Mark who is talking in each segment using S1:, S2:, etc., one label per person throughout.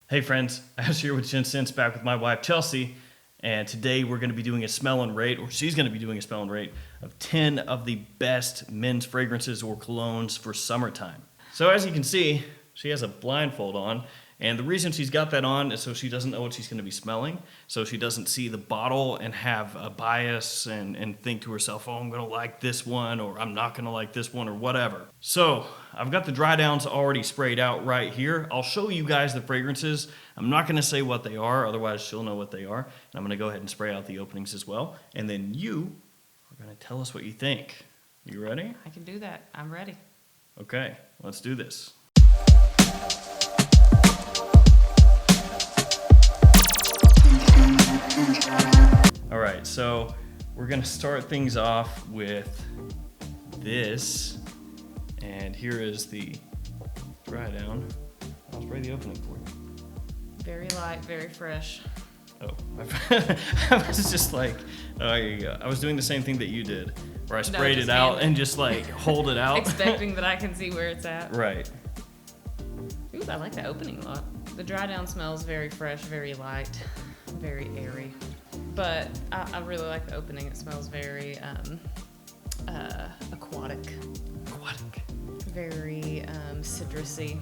S1: Hey friends, I was here with Gents back with my wife Chelsea, and today we're going to be doing a smell and rate, or she's going to be doing a smell and rate of 10 of the best men's fragrances or colognes for summertime. So as you can see, she has a blindfold on, and the reason she's got that on is so she doesn't know what she's going to be smelling, so she doesn't see the bottle and have a bias and think to herself, oh, I'm going to like this one, or I'm not going to like this one, or whatever. So I've got the dry downs already sprayed out right here. I'll show you guys the fragrances. I'm not going to say what they are, otherwise she'll know what they are. And I'm going to go ahead and spray out the openings as well, and then you are going to tell us what you think. You ready?
S2: I can do that. I'm ready.
S1: Okay, let's do this. All right, so we're gonna start things off with this, and here is the dry down. I'll spray the opening for you.
S2: Very light, very fresh.
S1: Oh, I was just like, oh, here you go. I was doing the same thing that you did, where I sprayed it out and just like hold it out.
S2: Expecting that I can see where it's at.
S1: Right.
S2: Ooh, I like the opening a lot. The dry down smells very fresh, very light, very airy. But I really like the opening. It smells very aquatic. Very citrusy.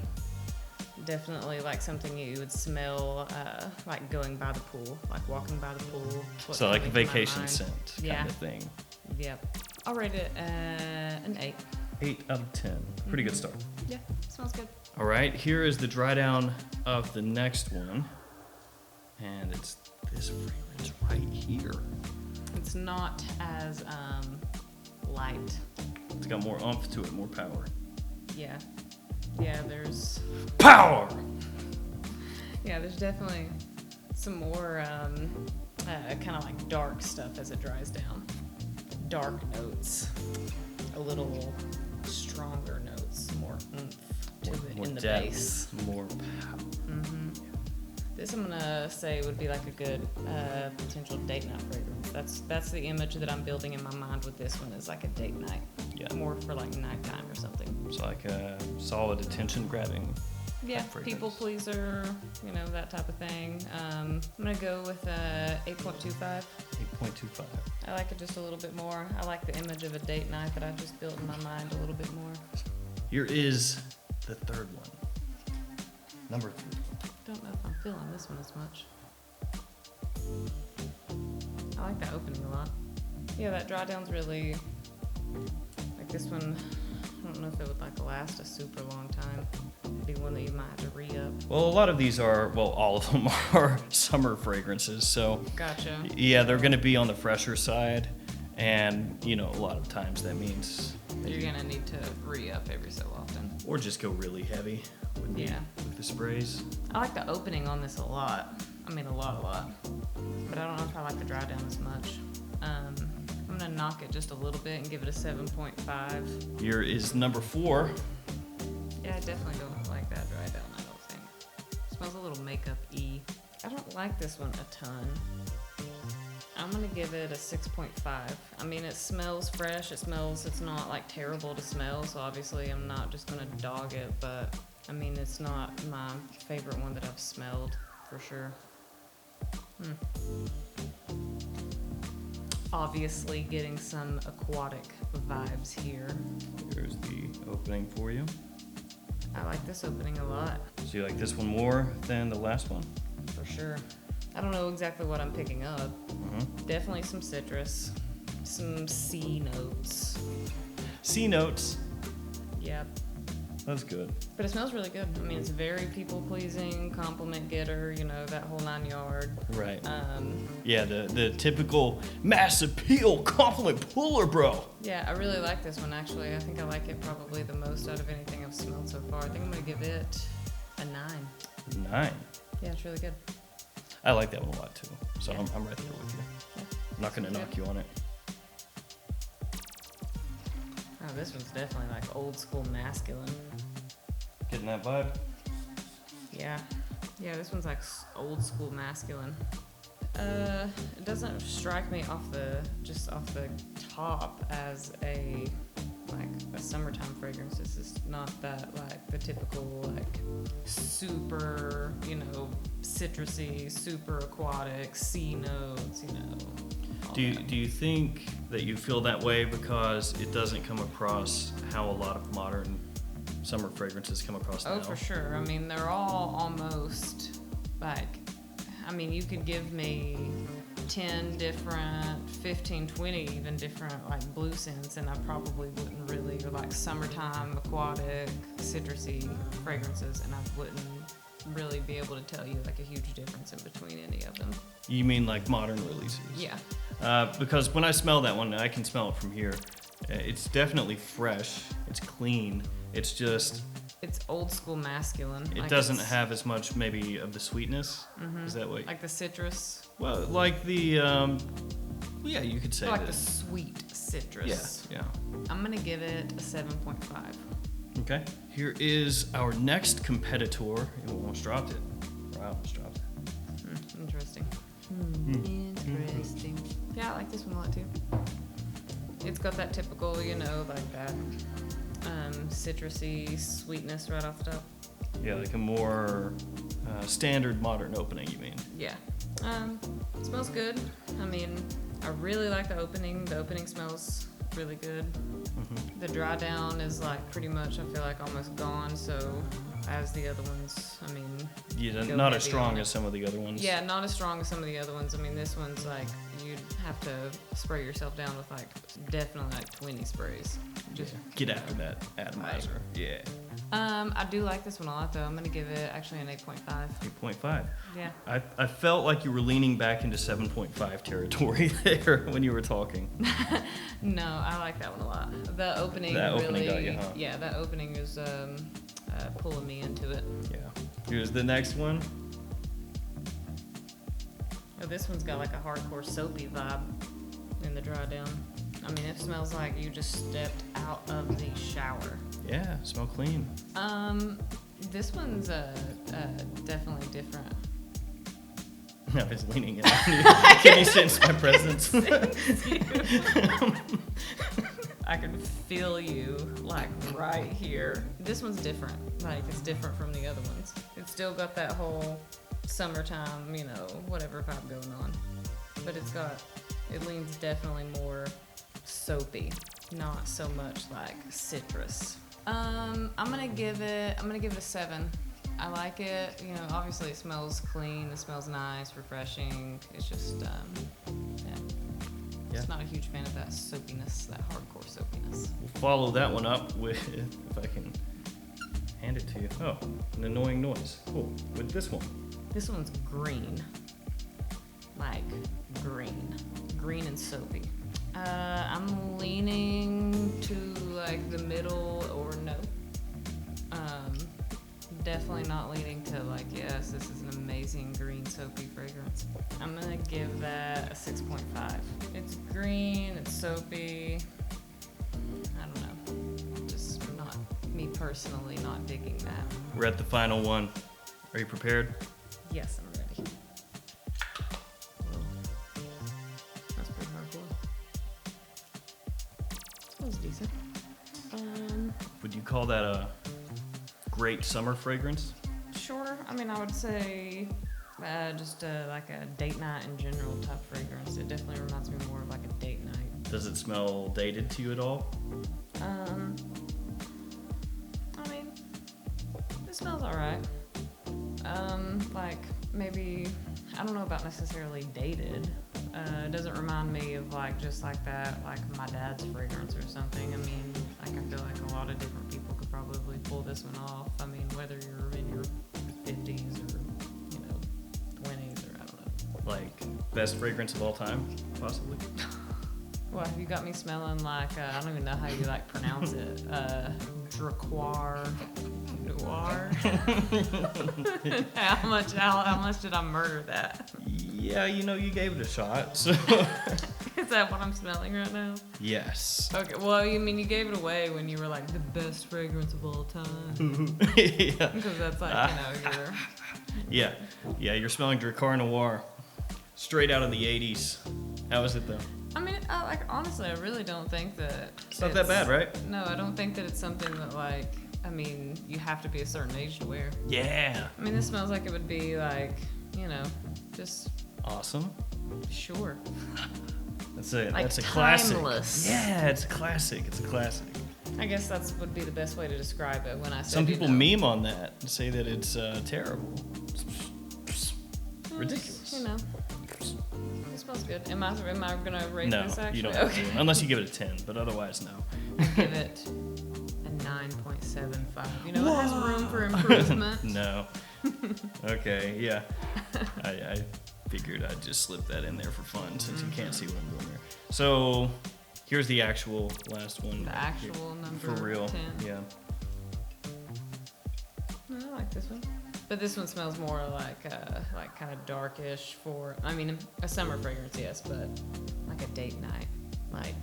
S2: Definitely like something you would smell like going by the pool, like walking by the pool.
S1: So like a vacation scent kind of thing.
S2: Yep. I'll rate it an 8.
S1: 8 out of 10. Pretty good start.
S2: Yeah, smells good.
S1: All right, here is the dry down of the next one. And it's this fragrance right here.
S2: It's not as light.
S1: It's got more oomph to it, more power.
S2: Yeah. Yeah, there's
S1: power.
S2: Yeah, there's definitely some more kind of like dark stuff as it dries down. Dark notes, a little stronger notes, more oomph to it in the
S1: depth,
S2: base.
S1: More power.
S2: Mm-hmm. This I'm gonna say would be like a good potential date night fragrance. That's the image that I'm building in my mind with this one, is like a date night.
S1: Yeah.
S2: More for like nighttime or something.
S1: It's like a solid attention grabbing.
S2: Yeah, people pleaser, you know, that type of thing. I'm gonna go with 8.25.
S1: 8.25.
S2: I like it just a little bit more. I like the image of a date night that I just built in my mind a little bit more.
S1: Here is the third one. Number 3.
S2: Don't know if I'm feeling this one as much. I like that opening a lot. Yeah, that dry down's really, like this one, I don't know if it would like last a super long time. It'd be one that you might have to re-up.
S1: Well, a lot of these are, well, all of them are summer fragrances, so.
S2: Gotcha.
S1: Yeah, they're gonna be on the fresher side, and you know, a lot of times that means
S2: you're gonna need to re-up every so often.
S1: Or just go really heavy with the sprays.
S2: I like the opening on this a lot. I mean, a lot. But I don't know if I like the dry down as much. I'm gonna knock it just a little bit and give it a 7.5.
S1: Here is number 4.
S2: Yeah, I definitely don't like that dry down, I don't think. It smells a little makeup-y. I don't like this one a ton. I'm gonna give it a 6.5. I mean, it smells fresh. It's not like terrible to smell, so obviously I'm not just gonna dog it, but I mean, it's not my favorite one that I've smelled, for sure. Obviously getting some aquatic vibes here.
S1: Here's the opening for you.
S2: I like this opening a lot.
S1: So you like this one more than the last one?
S2: For sure. I don't know exactly what I'm picking up. Definitely some citrus, some sea notes.
S1: Sea notes.
S2: Yep.
S1: That's good.
S2: But it smells really good. I mean, it's very people-pleasing, compliment getter, you know, that whole 9 yard.
S1: Right. Yeah, the typical mass appeal compliment puller, bro.
S2: Yeah, I really like this one, actually. I think I like it probably the most out of anything I've smelled so far. I think I'm going to give it a 9.
S1: 9.
S2: Yeah, it's really good.
S1: I like that one a lot, too. So
S2: Yeah.
S1: I'm right there with you.
S2: Yeah.
S1: I'm not going to knock you on it.
S2: Oh, this one's definitely like old school masculine.
S1: Getting that vibe?
S2: Yeah. Yeah, this one's like old school masculine. It doesn't strike me off the top as a like a summertime fragrance. This is not that like the typical like super, citrusy, super aquatic, sea notes, all
S1: Do
S2: that.
S1: you think that you feel that way because it doesn't come across how a lot of modern summer fragrances come across now?
S2: Oh, for sure. I mean, they're all almost like, you could give me 10 different, 15, 20 even different like blue scents, and I probably wouldn't really like summertime, aquatic, citrusy fragrances, and I wouldn't really be able to tell you like a huge difference in between any of them.
S1: You mean like modern releases?
S2: Yeah.
S1: Because when I smell that one, I can smell it from here. It's definitely fresh. It's clean. It's just.
S2: It's old school masculine.
S1: It
S2: Like,
S1: doesn't
S2: it's-
S1: have as much maybe of the sweetness. Is that what?
S2: like the citrus.
S1: Well, like the. Yeah, you could say
S2: Like
S1: that.
S2: the sweet citrus.
S1: Yeah.
S2: I'm gonna give it a 7.5.
S1: Okay. Here is our next competitor. We almost dropped it. Wow, almost dropped it.
S2: Interesting. Interesting. Yeah, I like this one a lot too. It's got that typical, like that citrusy sweetness right off the top.
S1: Yeah, like a more standard modern opening, you mean?
S2: Yeah. It smells good. I really like the opening. The opening smells really good.
S1: Mm-hmm.
S2: The dry down is like pretty much, I feel like, almost gone. So as the other ones,
S1: Yeah,
S2: Go
S1: not as
S2: heavy
S1: strong
S2: on it.
S1: as some of the other ones.
S2: yeah, not as strong as some of the other ones. This one's like, you'd have to spray yourself down with like definitely like 20 sprays. Just
S1: Get after that atomizer. Yeah.
S2: I do like this one a lot though. I'm gonna give it actually an 8.5.
S1: 8.5.
S2: Yeah.
S1: I felt like you were leaning back into 7.5 territory there when you were talking.
S2: No, I like that one a lot. The opening
S1: That
S2: really,
S1: opening got you, huh?
S2: yeah, that opening is pulling me into it.
S1: Yeah. Here's the next one.
S2: Oh, this one's got like a hardcore soapy vibe in the dry down. It smells like you just stepped out of the shower.
S1: Yeah, smell clean.
S2: This one's definitely different.
S1: I was leaning in on you. Can you sense my presence?
S2: I can feel you like right here. This one's different. Like it's different from the other ones. It's still got that whole summertime, whatever vibe going on. But it leans definitely more soapy, not so much like citrus. I'm gonna give it a 7. I like it. Obviously it smells clean. It smells nice, refreshing. It's just,
S1: Yeah.
S2: Just not a huge fan of that soapiness, that hardcore soapiness.
S1: We'll follow that one up with, if I can hand it to you. Oh, an annoying noise. Cool. With this one.
S2: This one's green. Like green and soapy. I'm leaning to like the middle or no. Definitely not leaning to like, yes, this is an amazing green soapy fragrance. I'm gonna give that a 6.5. It's green, it's soapy. I don't know. Just not, me personally, not digging that.
S1: We're at the final one. Are you prepared?
S2: Yes, I'm ready. That's pretty hardcore. Smells decent.
S1: Would you call that a great summer fragrance?
S2: Sure. I would say just like a date night in general type fragrance. It definitely reminds me more of like a date night.
S1: Does it smell dated to you at all?
S2: It smells alright. Like maybe, I don't know about necessarily dated. It doesn't remind me of like just like that, like my dad's fragrance or something. I feel like a lot of different people could probably pull this one off. Whether you're in your 50s or 20s or I don't know.
S1: Like best fragrance of all time, possibly?
S2: Well, you got me smelling like I don't even know how you like pronounce it. Dracoir. Noir. How much did I murder that?
S1: Yeah, you gave it a shot. So
S2: Is that what I'm smelling right now?
S1: yes.
S2: Okay, well, you gave it away when you were like the best fragrance of all time.
S1: Yeah.
S2: Because that's like, your...
S1: Yeah, you're smelling Dracar Noir. Straight out of the 80s. How is it though?
S2: Honestly, I really don't think that...
S1: It's not that bad, right?
S2: No, I don't think that it's something that you have to be a certain age to wear.
S1: Yeah.
S2: This smells like it would be like you know, just
S1: Awesome.
S2: sure.
S1: That's a
S2: Like
S1: that's a classic.
S2: timeless.
S1: Yeah, it's a classic. It's a classic.
S2: I guess that's would be the best way to describe it when I say.
S1: Some people meme on that and say that it's terrible. Ridiculous.
S2: You know, it smells good. Am I gonna rate
S1: No,
S2: this actually?
S1: you don't have
S2: Okay.
S1: to. Unless you give it a 10, but otherwise, no.
S2: I give it a 9.75. You know, it has room for improvement.
S1: No. Okay, yeah. I figured I'd just slip that in there for fun since you can't see what I'm doing there. So here's the actual last one.
S2: The actual number
S1: For real.
S2: 10.
S1: Yeah.
S2: I like this one. But this one smells more like kind of darkish for, I mean, a summer fragrance, yes, but like a date night. Like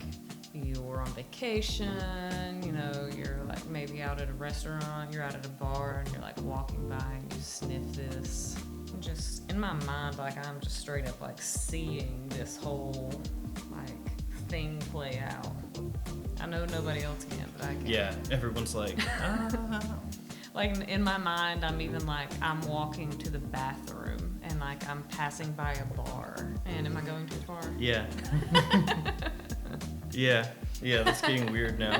S2: you're on vacation, you know, you're like maybe out at a restaurant, you're out at a bar, and you're like walking by and you sniff this. And just in my mind, like I'm just straight up like seeing this whole like thing play out. I know nobody else can, but I can.
S1: Yeah, everyone's like,
S2: Like in my mind, I'm even like I'm walking to the bathroom and like I'm passing by a bar. And am I going too far?
S1: yeah. Yeah, that's getting weird now.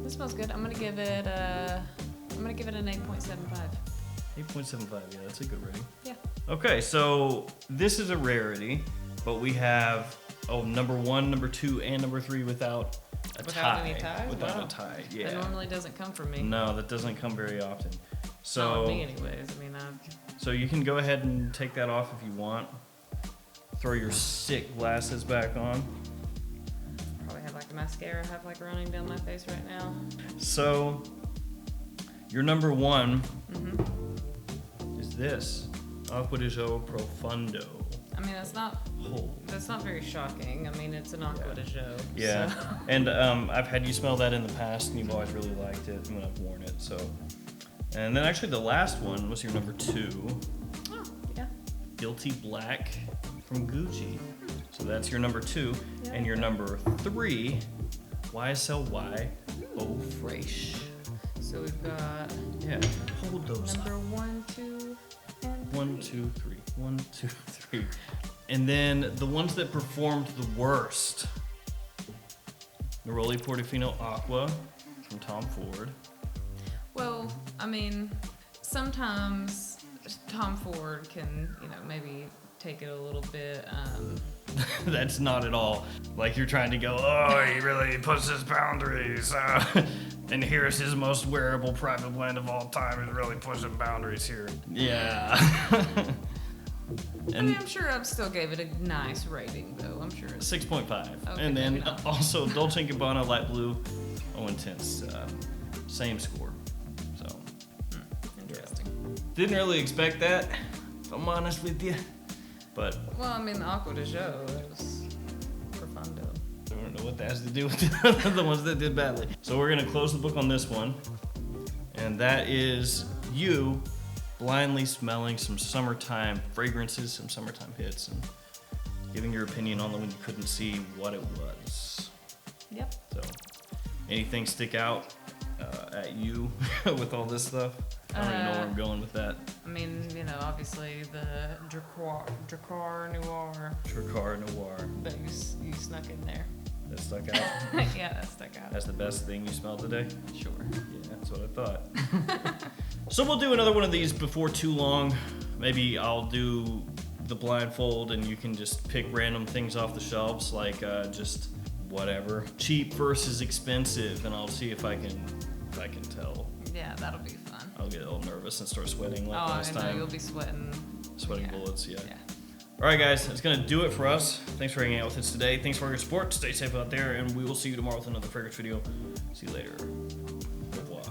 S2: This smells good. I'm gonna give it an 8.75.
S1: 8.75, yeah, that's a good rating.
S2: Yeah.
S1: Okay, so this is a rarity, but we have number 1, number 2, and number 3 without a
S2: Without
S1: tie.
S2: any ties?
S1: Without
S2: Wow.
S1: a tie,
S2: That
S1: yeah.
S2: normally doesn't come from me.
S1: No, that doesn't come very often.
S2: Not
S1: So,
S2: with me anyways. I mean,
S1: so you can go ahead and take that off if you want. Throw your sick glasses back on.
S2: probably have like a mascara I have like running down my face right now.
S1: So, your number 1
S2: Mm-hmm.
S1: is this Acqua di Gio Profondo.
S2: I mean, that's not very shocking. I mean, it's an Acqua di Gio.
S1: Yeah,
S2: So.
S1: and I've had you smell that in the past, and you've always really liked it when I've worn it. So, and then actually the last one was your number 2,
S2: Oh, yeah.
S1: Guilty Black from Gucci. So that's your number 2,
S2: Yeah,
S1: and your
S2: okay.
S1: number 3, YSLY Eau Fraiche.
S2: So we've got
S1: Yeah, hold those
S2: number
S1: up.
S2: 1, 2, and
S1: 1, 2, 3. 1, 2, 3. And then the ones that performed the worst. Neroli Portofino Aqua from Tom Ford.
S2: Well, I mean, sometimes Tom Ford can, you know, maybe take it a little bit.
S1: That's not at all like you're trying to go, oh, he really puts his boundaries. And here's his most wearable private blend of all time. He's really pushing boundaries here. Yeah.
S2: I mean, I'm sure I still gave it a nice rating, though. I'm sure.
S1: 6.5.
S2: Okay,
S1: And then
S2: maybe not.
S1: also Dolce & Gabbana Light Blue, Oh Intense, same score. So
S2: Interesting.
S1: didn't really expect that, if I'm honest with you. But
S2: Well, I mean, the Acqua di Gio is profondo.
S1: I don't know what that has to do with the ones that did badly. So we're gonna close the book on this one, and that is you blindly smelling some summertime fragrances, some summertime hits, and giving your opinion on them when you couldn't see what it was.
S2: Yep.
S1: So, anything stick out at you with all this stuff? I don't even know where I'm going with that.
S2: I mean, you know, obviously the Dracar Noir
S1: Tricar Noir.
S2: that you snuck in there.
S1: That stuck out.
S2: Yeah, that stuck out.
S1: That's the best thing you smelled today?
S2: Sure.
S1: Yeah, that's what I thought. So we'll do another one of these before too long. Maybe I'll do the blindfold and you can just pick random things off the shelves, like just whatever. Cheap versus expensive, and I'll see if I can tell.
S2: Yeah, that'll be fun.
S1: I'll get a little nervous and start sweating like
S2: Oh,
S1: last
S2: I know,
S1: time.
S2: you'll be sweating.
S1: Sweating
S2: Yeah.
S1: bullets, yeah.
S2: Yeah.
S1: All right, guys, that's going to do it for us. Thanks for hanging out with us today. Thanks for your support. Stay safe out there, and we will see you tomorrow with another fragrance video. See you later. Au revoir.